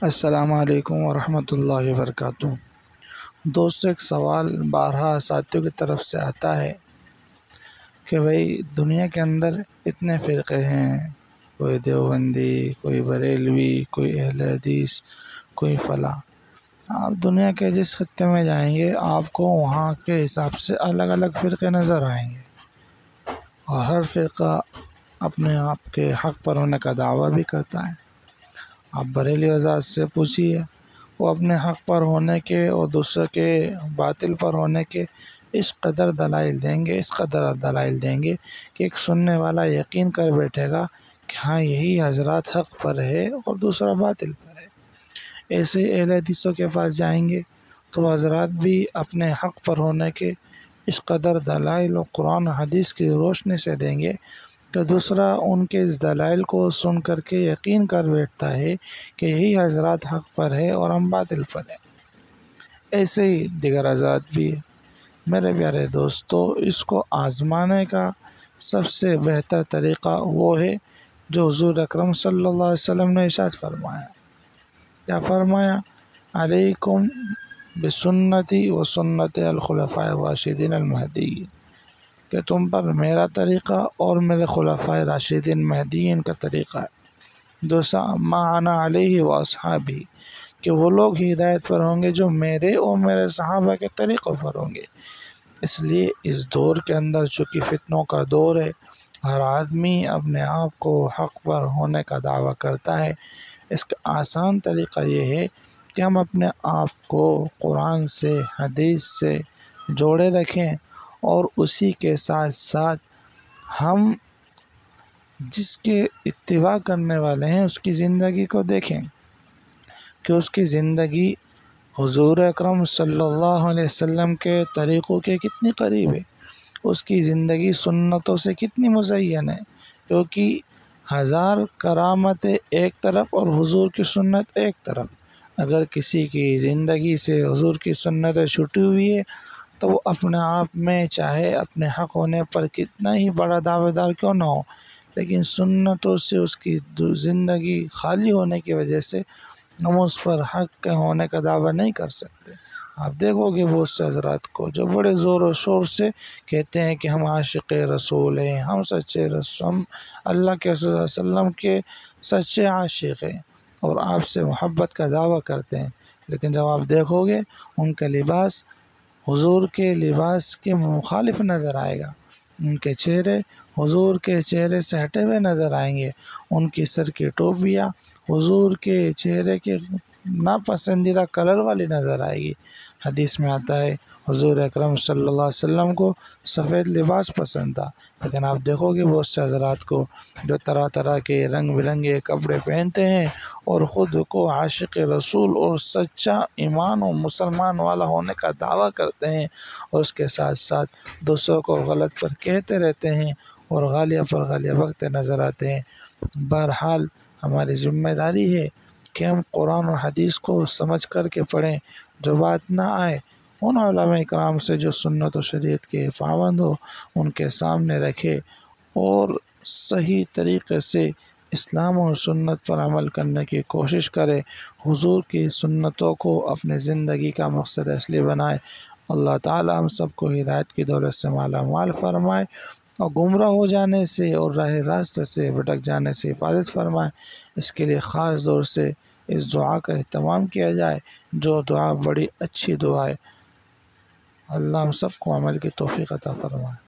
السلام علیکم ورحمۃ اللہ وبرکاتہ۔ دوستو، ایک سوال بارہا ساتھیوں کی طرف سے آتا ہے کہ بھئی دنیا کے اندر اتنے فرقے ہیں، کوئی دیوبندی، کوئی بریلوی، کوئی اہل حدیث، کوئی فلاں۔ آپ دنیا کے جس خطے میں جائیں گے آپ کو وہاں کے حساب سے الگ الگ فرقے نظر آئیں گے، اور ہر فرقہ اپنے آپ کے حق پر ہونے کا دعویٰ بھی کرتا ہے۔ آپ بریلی حضرات سے پوچھیے، وہ اپنے حق پر ہونے کے اور دوسرے کے باطل پر ہونے کے اس قدر دلائل دیں گے کہ ایک سننے والا یقین کر بیٹھے گا کہ ہاں یہی حضرات حق پر ہے اور دوسرا باطل پر ہے۔ ایسے اہل حدیثوں کے پاس جائیں گے تو حضرات بھی اپنے حق پر ہونے کے اس قدر دلائل و قرآن و حدیث کی روشنی سے دیں گے کہ دوسرا ان کے اس دلائل کو سن کر کے یقین کر بیٹھتا ہے کہ یہی حضرات حق پر ہے اور ہم باطل پر ہیں۔ ایسے ہی دیگر حضرات بھی ہیں۔ میرے پیارے دوستو، اس کو آزمانے کا سب سے بہتر طریقہ وہ ہے جو حضور اکرم صلی اللہ علیہ وسلم نے ارشاد فرمایا۔ کیا فرمایا؟ علیکم بسنتی و سنت الخلفاء الراشدین المہدیین، کہ تم پر میرا طریقہ اور میرے خلفائے راشدین مہدیین کا طریقہ ہے۔ دوسرا، ما انا علیہ و اصحابی، کہ وہ لوگ ہدایت پر ہوں گے جو میرے اور میرے صحابہ کے طریقوں پر ہوں گے۔ اس لیے اس دور کے اندر چونکہ فتنوں کا دور ہے، ہر آدمی اپنے آپ کو حق پر ہونے کا دعویٰ کرتا ہے۔ اس کا آسان طریقہ یہ ہے کہ ہم اپنے آپ کو قرآن سے، حدیث سے جوڑے رکھیں، اور اسی کے ساتھ ساتھ ہم جس کے اتباع کرنے والے ہیں اس کی زندگی کو دیکھیں کہ اس کی زندگی حضور اکرم صلی اللہ علیہ وسلم کے طریقوں کے کتنی قریب ہے، اس کی زندگی سنتوں سے کتنی مزین ہے، کیونکہ ہزار کرامتیں ایک طرف اور حضور کی سنت ایک طرف۔ اگر کسی کی زندگی سے حضور کی سنتیں چھٹی ہوئی ہے تو وہ اپنے آپ میں چاہے اپنے حق ہونے پر کتنا ہی بڑا دعوے دار کیوں نہ ہو، لیکن سنتوں سے اس کی زندگی خالی ہونے کی وجہ سے ہم اس پر حق کے ہونے کا دعویٰ نہیں کر سکتے۔ آپ دیکھو گے بہت سے حضرات کو جو بڑے زور و شور سے کہتے ہیں کہ ہم عاشق رسول ہیں، ہم سچے رسول، ہم اللہ کے صلی اللہ علیہ وسلم کے سچے عاشق ہیں، اور آپ سے محبت کا دعویٰ کرتے ہیں، لیکن جب آپ دیکھو گے ان کا لباس حضور کے لباس کے مخالف نظر آئے گا، ان کے چہرے حضور کے چہرے سے ہٹے ہوئے نظر آئیں گے، ان کی سر کی ٹوپیاں حضور کے چہرے کے ناپسندیدہ کلر والی نظر آئے گی۔ حدیث میں آتا ہے حضور اکرم صلی اللہ علیہ وسلم کو سفید لباس پسند تھا، لیکن آپ دیکھو گے بہت سے حضرات کو جو طرح طرح کے رنگ برنگے کپڑے پہنتے ہیں اور خود کو عاشق رسول اور سچا ایمان و مسلمان والا ہونے کا دعویٰ کرتے ہیں، اور اس کے ساتھ ساتھ دوسروں کو غلط پر کہتے رہتے ہیں اور غالیہ پر غالیہ بکتے نظر آتے ہیں۔ بہرحال ہماری ذمہ داری ہے کہ ہم قرآن اور حدیث کو سمجھ کر کے پڑھیں، جو بات نہ آئے ان علماء کرام سے جو سنت و شریعت کے پابند ہو ان کے سامنے رکھے، اور صحیح طریقے سے اسلام اور سنت پر عمل کرنے کی کوشش کرے، حضور کی سنتوں کو اپنے زندگی کا مقصد اصلی بنائے۔ اللہ تعالی ہم سب کو ہدایت کی دولت سے مالا مال فرمائے، اور گمراہ ہو جانے سے اور راہ راست سے بھٹک جانے سے حفاظت فرمائے۔ اس کے لیے خاص طور سے اس دعا کا اہتمام کیا جائے، جو دعا بڑی اچھی دعا ہے۔ اللہ ہم سب کو عمل کی توفیق عطا فرمائے۔